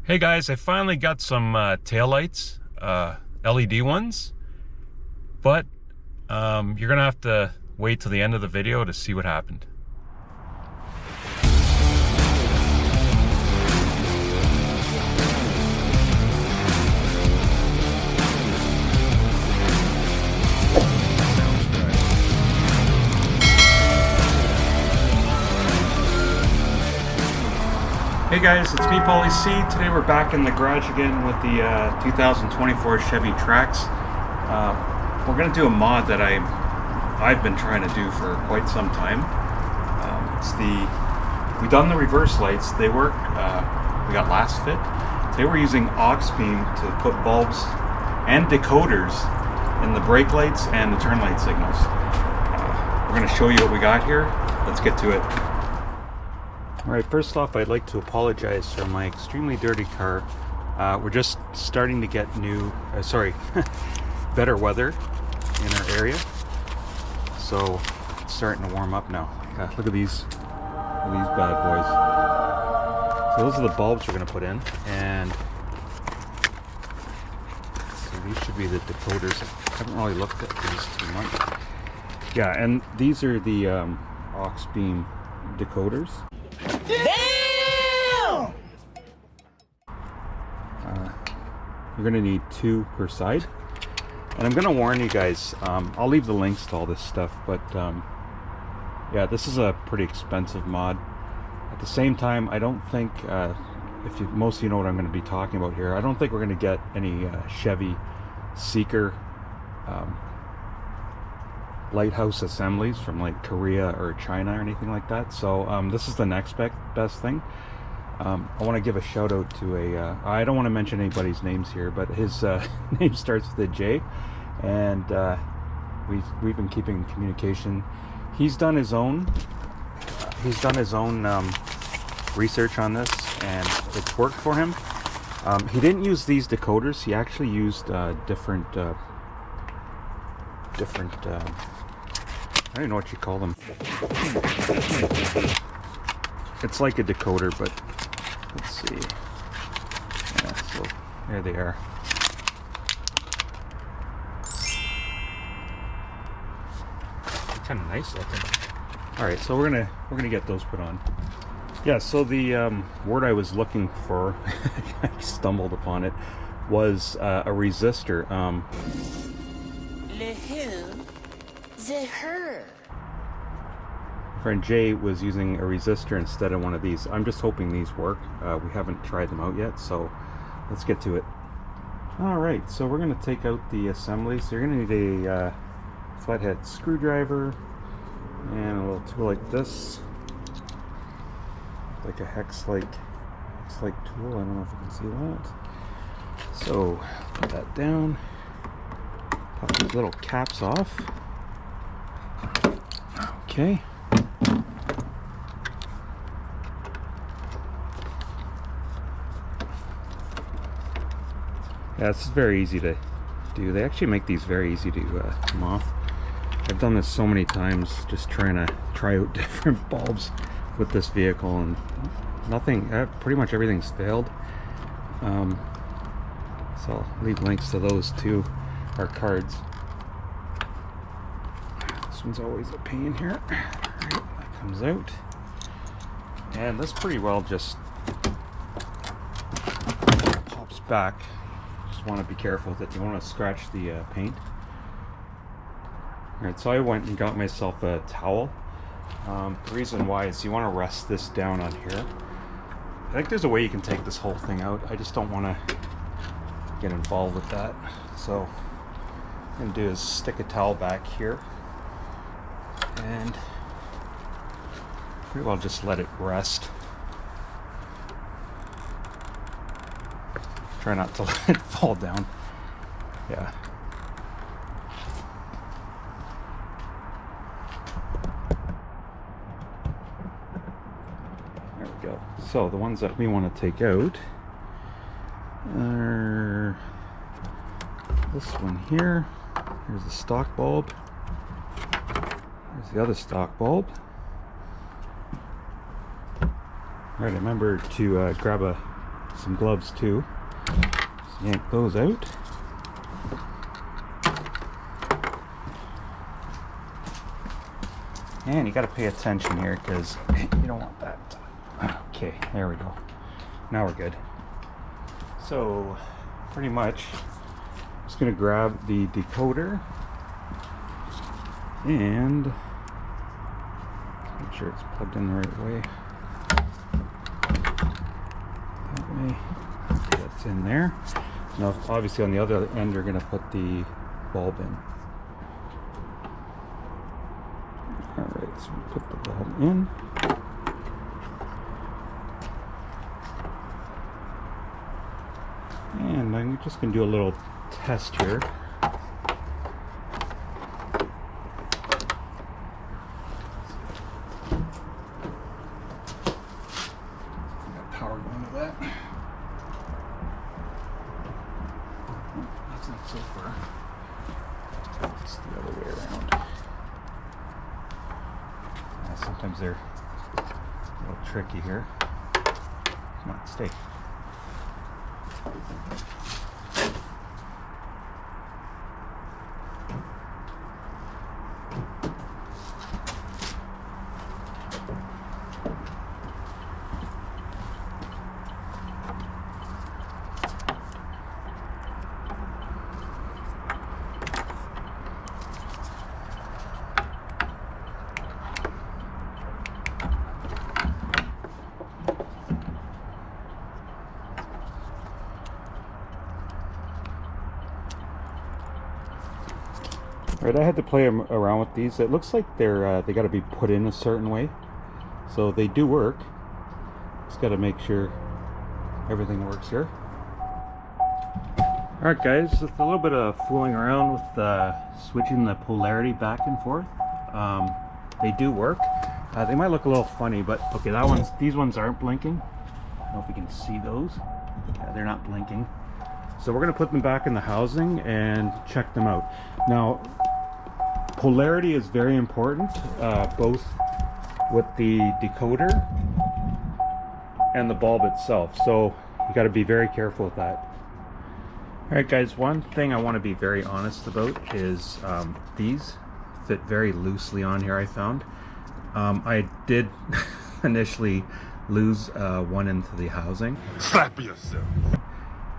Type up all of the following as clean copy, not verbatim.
Hey guys, I finally got some taillights, LED ones, but you're gonna have to wait till the end of the video to see what happened. Hey guys, it's me, 𝙂𝙚𝙖𝙧. Today we're back in the garage again with the 2024 Chevy Trax. We're going to do a mod that I've been trying to do for quite some time. We've done the reverse lights. They work. We got last fit. Today we're using AUXBEAM to put bulbs and decoders in the brake lights and the turn light signals. We're going to show you what we got here. Let's get to it. Alright, first off, I'd like to apologize for my extremely dirty car. We're just starting to get better weather in our area. So, it's starting to warm up now. Look at these bad boys. So those are the bulbs we're going to put in. And so these should be the decoders. I haven't really looked at these too much. Yeah, and these are the AUXBEAM decoders. Damn! You're gonna need 2 per side, and I'm gonna warn you guys, I'll leave the links to all this stuff, but yeah, this is a pretty expensive mod. At the same time, I don't think most of you know what I'm going to be talking about here, I don't think we're going to get any Chevy Seeker lighthouse assemblies from like Korea or China or anything like that. So this is the next best thing. I want to give a shout out to I don't want to mention anybody's names here, but his name starts with a J, and we've been keeping communication. He's done his own research on this, and it's worked for him. He didn't use these decoders. He actually used different I don't know what you call them. It's like a decoder, but let's see. Yeah, so there they are. Kind of nice looking. All right, so we're gonna get those put on. Yeah. So the word I was looking for, I stumbled upon it, was a resistor. Le who? The her. Friend Jay was using a resistor instead of one of these. I'm just hoping these work. We haven't tried them out yet, so let's get to it. Alright, so we're going to take out the assembly. So you're going to need a flathead screwdriver and a little tool like this, like a hex-like tool. I don't know if you can see that. So put that down, pop these little caps off. Okay. Yeah, this is very easy to do. They actually make these very easy to come off. I've done this so many times, just trying to try out different bulbs with this vehicle, and pretty much everything's failed. So I'll leave links to those too, our cards. This one's always a pain here. Alright, that comes out. And this pretty well just pops back. Want to be careful with it. You want to scratch the paint. Alright, so I went and got myself a towel. The reason why is you want to rest this down on here. I think there's a way you can take this whole thing out. I just don't want to get involved with that. So what I'm going to do is stick a towel back here and pretty well just let it rest. Try not to let it fall down. Yeah. There we go. So the ones that we want to take out are this one here. Here's the stock bulb. There's the other stock bulb. Alright, remember to grab a some gloves too. So yank those out. And you got to pay attention here because you don't want that. Okay, there we go. Now we're good. So pretty much I'm just going to grab the decoder and make sure it's plugged in the right way. That way. Okay, that's in there. Now obviously on the other end you're going to put the bulb in. Alright, so we put the bulb in. And I'm just going to do a little test here. Got power going to that. Oh, that's not so far. It's the other way around. Sometimes they're a little tricky here. Come on, stay. Right, I had to play around with these. It looks like they got to be put in a certain way, so they do work. Just got to make sure everything works here. All right, guys, just a little bit of fooling around with switching the polarity back and forth. They do work. They might look a little funny, but okay, these ones aren't blinking. I don't know if you can see those. Yeah, they're not blinking. So we're going to put them back in the housing and check them out. Now, polarity is very important, both with the decoder and the bulb itself. So you got to be very careful with that. All right, guys, one thing I want to be very honest about is these fit very loosely on here, I found. I did initially lose one into the housing. Slap yourself.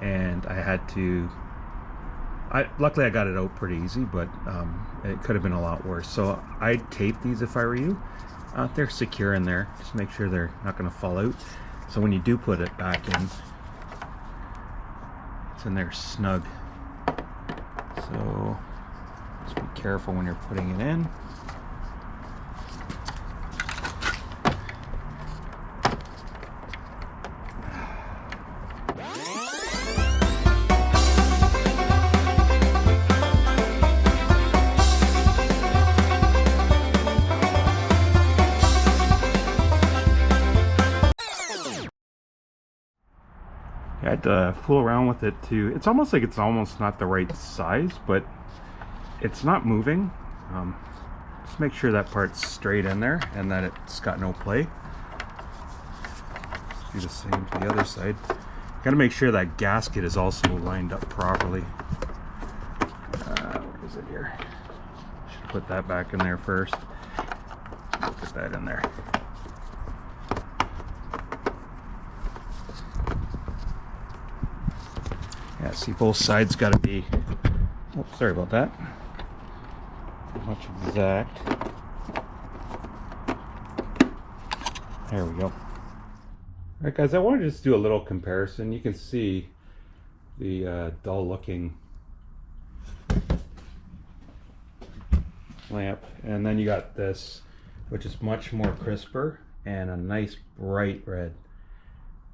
And I had to, luckily I got it out pretty easy, but it could have been a lot worse. So I'd tape these if I were you. They're secure in there. Just make sure they're not going to fall out. So when you do put it back in, it's in there snug. So just be careful when you're putting it in. I had to fool around with it too. It's almost like it's almost not the right size, but it's not moving. Just make sure that part's straight in there and that it's got no play. Do the same to the other side. Got to make sure that gasket is also lined up properly. Where is it here? Should put that back in there first. Put that in there. Yeah, see, both sides got to be, oh, sorry about that, pretty much exact. There we go. All right, guys, I want to just do a little comparison. You can see the dull looking lamp, and then you got this, which is much more crisper and a nice bright red.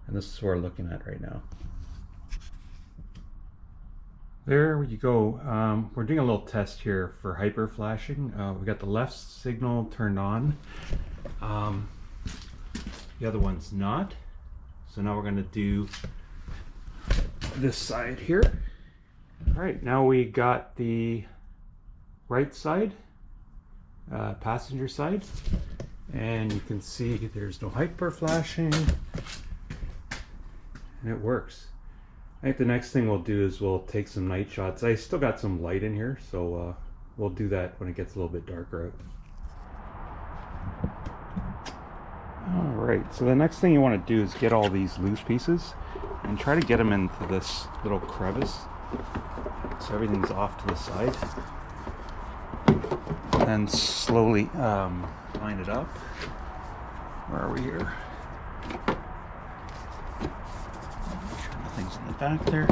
And this is what we're looking at right now. There you go. We're doing a little test here for hyper flashing. We got the left signal turned on. The other one's not. So now we're going to do this side here. All right, now we got the right side, passenger side, and you can see there's no hyper flashing. and it works. I think the next thing we'll do is we'll take some night shots. I still got some light in here, so we'll do that when it gets a little bit darker out. Alright, so the next thing you want to do is get all these loose pieces and try to get them into this little crevice so everything's off to the side. And slowly line it up. Where are we here? Make sure nothing's in the back there.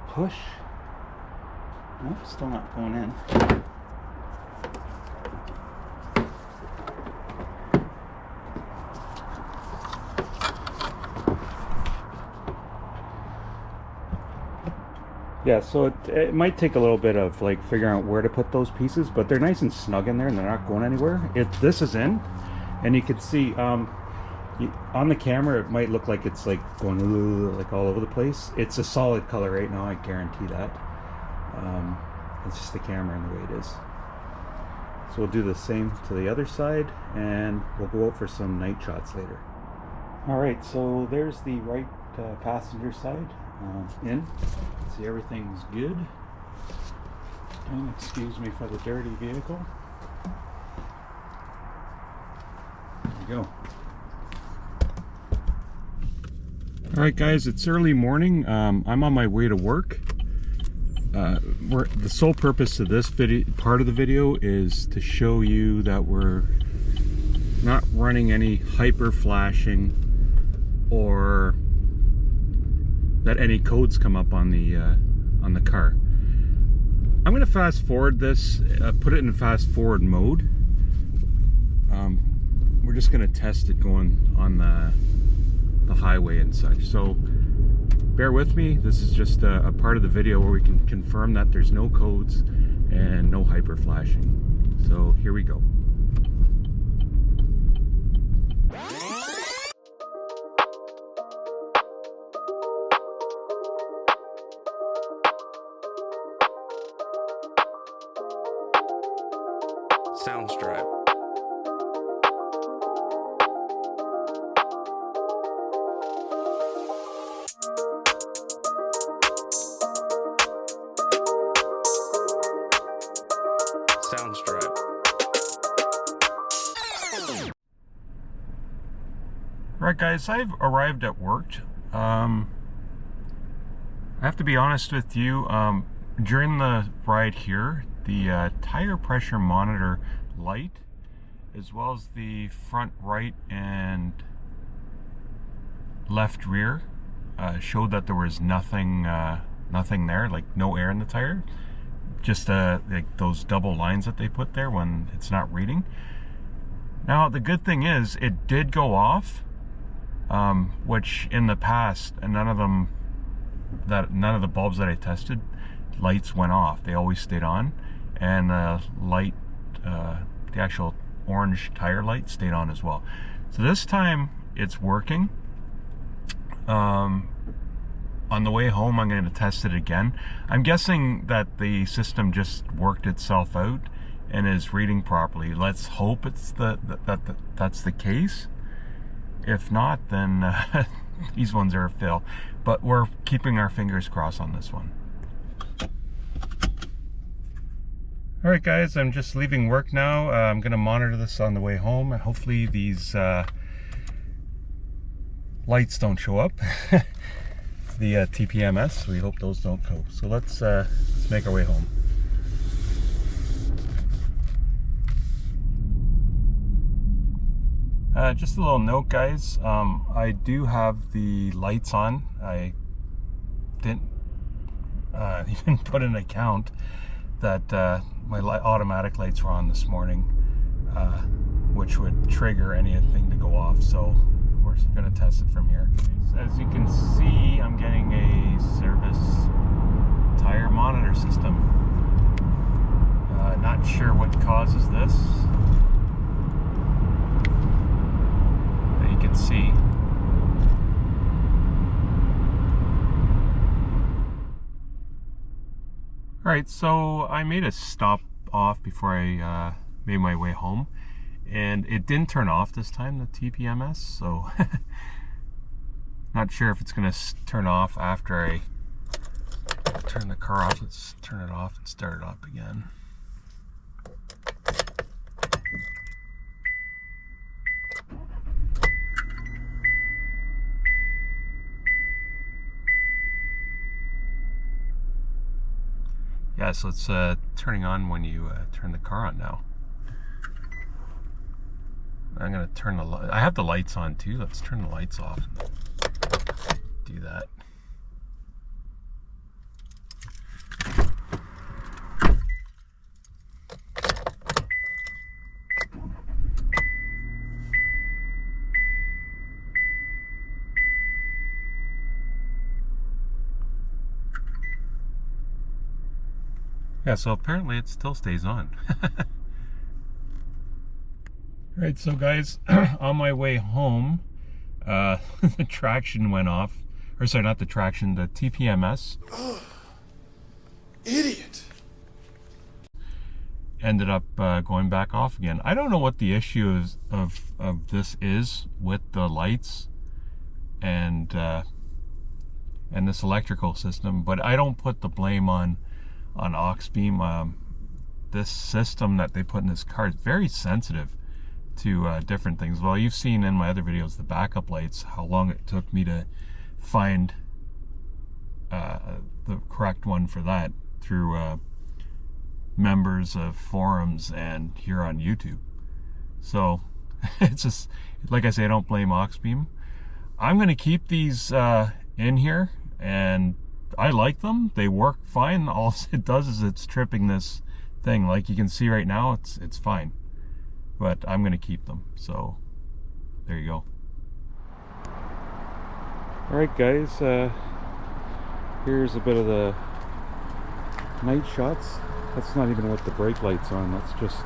Push. Nope, still not going in. Yeah, so it might take a little bit of like figuring out where to put those pieces, but they're nice and snug in there and they're not going anywhere. This is in, and you can see on the camera it might look like it's like going like all over the place. It's a solid color right now, I guarantee that. It's just the camera and the way it is. So we'll do the same to the other side, and we'll go out for some night shots later. Alright, so there's the right passenger side in. See, everything's good. And excuse me for the dirty vehicle. There we go. Alright guys, it's early morning. I'm on my way to work. The sole purpose of this part of the video is to show you that we're not running any hyper flashing or that any codes come up on the car. I'm going to fast forward this, put it in fast forward mode. We're just going to test it going on the highway and such. So bear with me. This is just a part of the video where we can confirm that there's no codes and no hyper flashing. So here we go. Soundstripe. Soundstripe. Right guys, I've arrived at work. I have to be honest with you, during the ride here, the tire pressure monitor light, as well as the front right and left rear, showed that there was nothing there, like no air in the tire. Just like those double lines that they put there when it's not reading. Now the good thing is it did go off, which in the past, and none of the bulbs that I tested, lights went off. They always stayed on, and the light, the actual orange tire light, stayed on as well. So this time it's working. On the way home, I'm going to test it again. I'm guessing that the system just worked itself out and is reading properly. Let's hope it's that's the case. If not, then these ones are a fail. But we're keeping our fingers crossed on this one. Alright guys, I'm just leaving work now. I'm going to monitor this on the way home, and hopefully these lights don't show up. The TPMS, we hope those don't go. So let's make our way home. Just a little note guys, I do have the lights on. I didn't even put an account that my automatic lights were on this morning, which would trigger anything to go off. So we're going to test it from here. As you can see, I'm getting a service tire monitor system. Not sure what causes this. But you can see. Alright, so I made a stop off before I made my way home, and it didn't turn off this time, the TPMS, so not sure if it's going to turn off after I turn the car off. Let's turn it off and start it up again. Yeah, so it's turning on when you turn the car on now. I'm gonna turn the I have the lights on too. Let's turn the lights off and do that. Yeah, so apparently it still stays on. Alright, so guys, on my way home, the traction went off. Or sorry, not the traction, the TPMS. Idiot! Ended up going back off again. I don't know what the issue is of this is with the lights and this electrical system, but I don't put the blame on AUXBEAM. This system that they put in this car is very sensitive to different things. Well, you've seen in my other videos, the backup lights, how long it took me to find the correct one for that through members of forums and here on YouTube. So it's just, like I say, I don't blame AUXBEAM. I'm going to keep these in here, and I like them. They work fine. All it does is it's tripping this thing. Like you can see right now, it's fine. But I'm going to keep them. So there you go. Alright guys, here's a bit of the night shots. That's not even with the brake lights on, that's just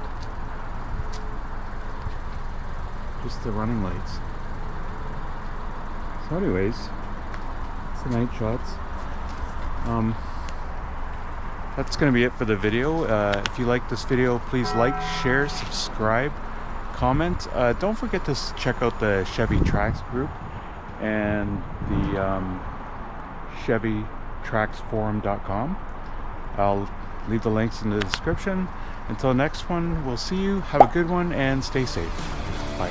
the running lights. So anyways, it's the night shots. That's going to be it for the video. If you like this video, please like, share, subscribe, comment. Don't forget to check out the Chevy Trax group and the Chevy Trax forum.com. I'll leave the links in the description. Until next one, we'll see you. Have a good one and stay safe. Bye.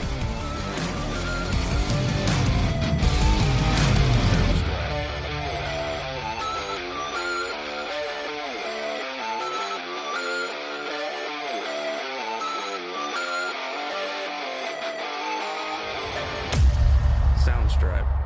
𝙑𝙬.